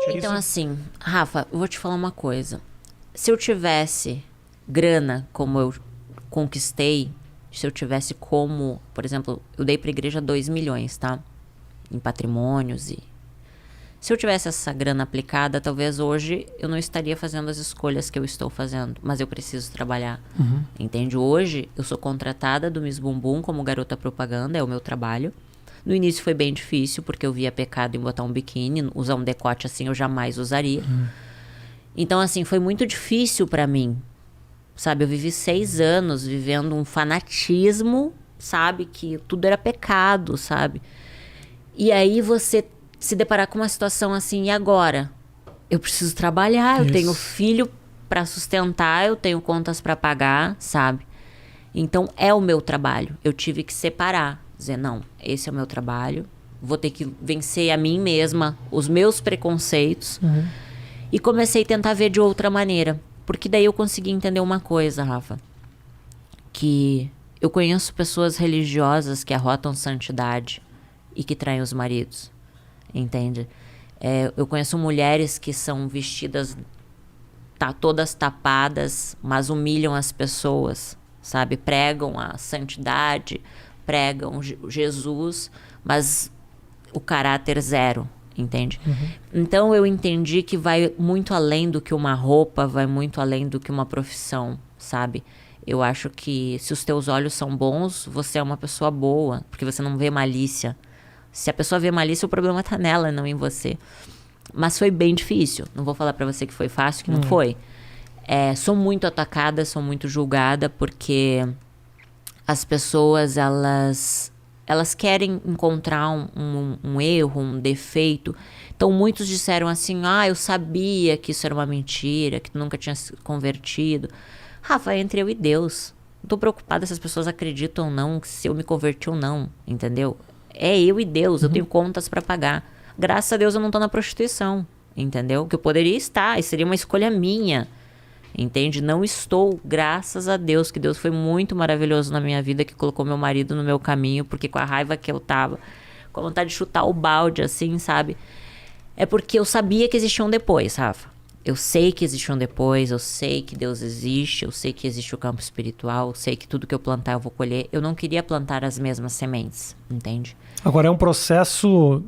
Então, assim, Rafa, eu vou te falar uma coisa. Se eu tivesse grana como eu conquistei, se eu tivesse como, por exemplo, eu dei pra igreja 2 milhões, tá? Em patrimônios e... Se eu tivesse essa grana aplicada, talvez hoje eu não estaria fazendo as escolhas que eu estou fazendo. Mas eu preciso trabalhar. Entende? Hoje eu sou contratada do Miss Bumbum como garota propaganda, é o meu trabalho. No início foi bem difícil, porque eu via pecado em botar um biquíni, usar um decote assim eu jamais usaria. Então, assim, foi muito difícil pra mim. Sabe, eu vivi 6 anos vivendo um fanatismo, sabe, que tudo era pecado, sabe? E aí você se deparar com uma situação assim, e agora? Eu preciso trabalhar, eu tenho filho pra sustentar, eu tenho contas pra pagar, sabe? Então é o meu trabalho. Eu tive que separar, dizer, não, esse é o meu trabalho, vou ter que vencer a mim mesma, os meus preconceitos. E comecei a tentar ver de outra maneira. Porque daí eu consegui entender uma coisa, Rafa. Que eu conheço pessoas religiosas que arrotam santidade e que traem os maridos. Entende? Eu conheço mulheres que são vestidas todas tapadas, mas humilham as pessoas, sabe? Pregam a santidade, pregam Jesus, mas o caráter zero, entende? Então eu entendi que vai muito além do que uma roupa, vai muito além do que uma profissão, sabe? Eu acho que se os teus olhos são bons, você é uma pessoa boa, porque você não vê malícia. Se a pessoa vê malícia, o problema tá nela, não em você. Mas foi bem difícil. Não vou falar pra você que foi fácil, que não foi. Sou muito atacada, sou muito julgada, porque as pessoas, elas querem encontrar um erro, um defeito. Então, muitos disseram assim, eu sabia que isso era uma mentira, que tu nunca tinha se convertido. Rafa, entre eu e Deus. Não tô preocupada se as pessoas acreditam ou não, se eu me converti ou não, entendeu? É eu e Deus, eu tenho contas pra pagar. Graças a Deus eu não tô na prostituição, entendeu? Que eu poderia estar, e seria uma escolha minha, entende? Não estou, graças a Deus, que Deus foi muito maravilhoso na minha vida, que colocou meu marido no meu caminho, porque com a raiva que eu tava, com a vontade de chutar o balde, assim, sabe? É porque eu sabia que existia um depois, Rafa. Eu sei que existe um depois, eu sei que Deus existe, eu sei que existe o campo espiritual, eu sei que tudo que eu plantar eu vou colher. Eu não queria plantar as mesmas sementes, entende? Agora é um processo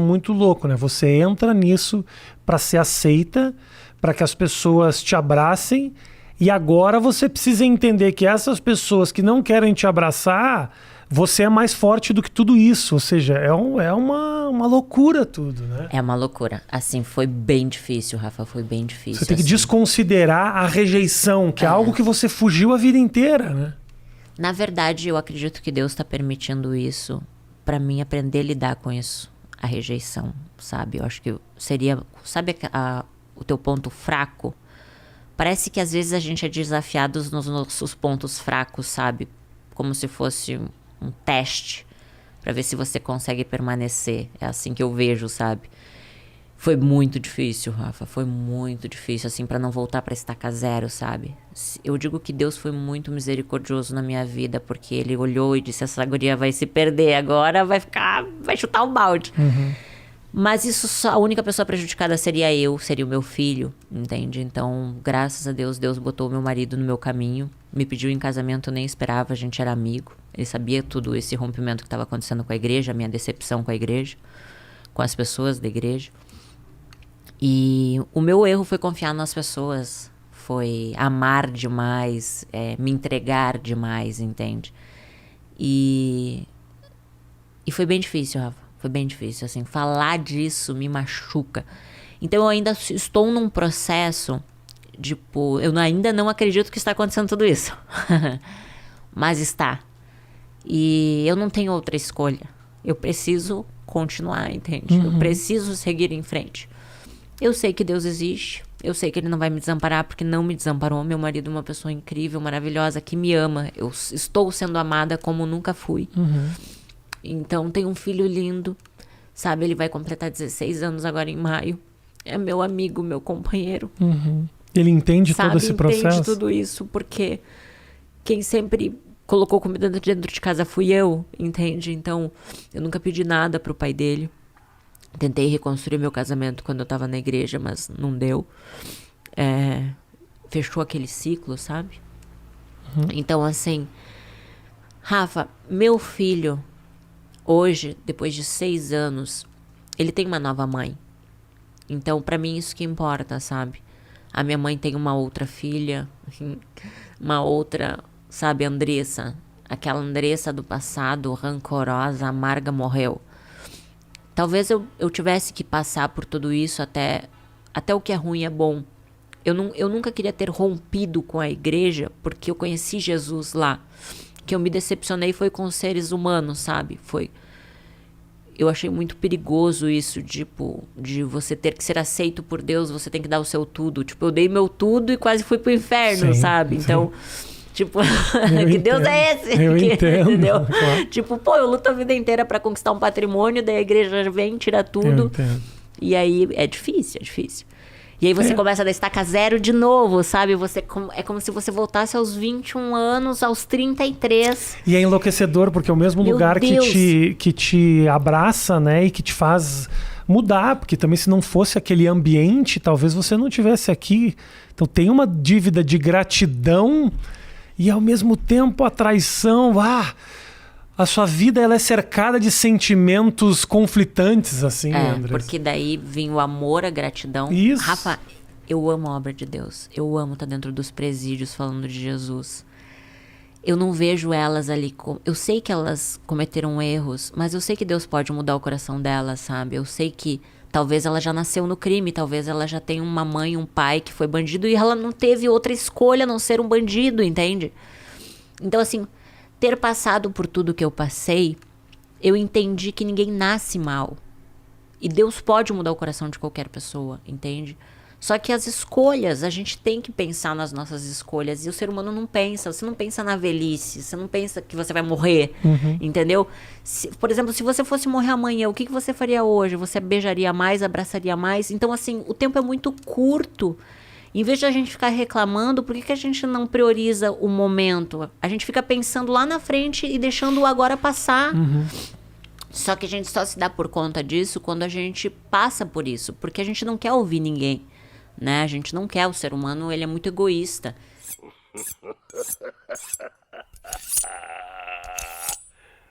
muito louco, né? Você entra nisso para ser aceita, para que as pessoas te abracem, e agora você precisa entender que essas pessoas que não querem te abraçar, você é mais forte do que tudo isso. Ou seja, é uma loucura tudo, né? É uma loucura. Assim, foi bem difícil, Rafa, foi bem difícil. Você tem que assim. Desconsiderar a rejeição, que é algo que você fugiu a vida inteira, né? Na verdade, eu acredito que Deus está permitindo isso para mim aprender a lidar com isso, a rejeição, sabe? Eu acho que seria, sabe o teu ponto fraco? Parece que às vezes a gente é desafiado nos nossos pontos fracos, sabe? Como se fosse um teste para ver se você consegue permanecer. É assim que eu vejo, sabe? Foi muito difícil, Rafa. Foi muito difícil, assim, para não voltar pra estaca zero, sabe? Eu digo que Deus foi muito misericordioso na minha vida, porque Ele olhou e disse, essa guria vai se perder agora, vai chutar o balde. Mas isso só, a única pessoa prejudicada seria eu, seria o meu filho, entende? Então, graças a Deus, Deus botou o meu marido no meu caminho, me pediu em casamento, eu nem esperava, a gente era amigo. Ele sabia tudo esse rompimento que estava acontecendo com a igreja, a minha decepção com a igreja, com as pessoas da igreja. E o meu erro foi confiar nas pessoas, foi amar demais, me entregar demais, entende? E foi bem difícil, Rafa, foi bem difícil, assim, falar disso me machuca. Então eu ainda estou num processo, tipo, eu ainda não acredito que está acontecendo tudo isso, mas está. E eu não tenho outra escolha, eu preciso continuar, entende? Eu preciso seguir em frente. Eu sei que Deus existe, eu sei que Ele não vai me desamparar, porque não me desamparou. Meu marido é uma pessoa incrível, maravilhosa, que me ama. Eu estou sendo amada como nunca fui. Então, tenho um filho lindo, sabe? Ele vai completar 16 anos agora em maio. É meu amigo, meu companheiro. Ele entende sabe? todo esse processo? Entende tudo isso, porque quem sempre colocou comida dentro de casa fui eu, entende? Então, eu nunca pedi nada pro pai dele. Tentei reconstruir meu casamento quando eu tava na igreja, mas não deu. Fechou aquele ciclo, sabe? Então, assim, Rafa, meu filho, hoje, depois de 6 anos, ele tem uma nova mãe. Então, pra mim, isso que importa, sabe? A minha mãe tem uma outra filha, uma outra, sabe, Andressa. Aquela Andressa do passado, rancorosa, amarga, morreu. Talvez eu tivesse que passar por tudo isso até o que é ruim é bom. Eu nunca queria ter rompido com a igreja porque eu conheci Jesus lá. Que eu me decepcionei foi com os seres humanos, sabe? Eu achei muito perigoso isso, tipo, de você ter que ser aceito por Deus, você tem que dar o seu tudo. Tipo, eu dei meu tudo e quase fui pro inferno, Sim, sabe? sim. Então, tipo, que Deus é esse? Eu entendo. Entendeu? Claro. Tipo, pô, eu luto a vida inteira pra conquistar um patrimônio, daí a igreja vem, tira tudo. Eu entendo. E aí é difícil. E aí você começa da estaca zero de novo, sabe? É como se você voltasse aos 21 anos, aos 33. E é enlouquecedor, porque é o mesmo Meu lugar Deus. que te abraça, né? E que te faz mudar. Porque também se não fosse aquele ambiente, talvez você não estivesse aqui. Então tem uma dívida de gratidão e ao mesmo tempo a traição. A sua vida ela é cercada de sentimentos conflitantes, assim, Andressa. Porque daí vem o amor, a gratidão. Isso. Rafa, eu amo a obra de Deus. Eu amo estar dentro dos presídios falando de Jesus. Eu não vejo elas ali... Eu sei que elas cometeram erros, mas eu sei que Deus pode mudar o coração delas, sabe? Eu sei que talvez ela já nasceu no crime, talvez ela já tenha uma mãe, um pai que foi bandido e ela não teve outra escolha a não ser um bandido, entende? Então, assim... Ter passado por tudo que eu passei, eu entendi que ninguém nasce mal. E Deus pode mudar o coração de qualquer pessoa, entende? Só que as escolhas, a gente tem que pensar nas nossas escolhas. E o ser humano não pensa. Você não pensa na velhice. Você não pensa que você vai morrer, entendeu? Por exemplo, se você fosse morrer amanhã, o que você faria hoje? Você beijaria mais, abraçaria mais? Então, assim, o tempo é muito curto. Em vez de a gente ficar reclamando, por que a gente não prioriza o momento? A gente fica pensando lá na frente e deixando o agora passar. Só que a gente só se dá por conta disso quando a gente passa por isso. Porque a gente não quer ouvir ninguém, né? A gente não quer. O ser humano, ele é muito egoísta.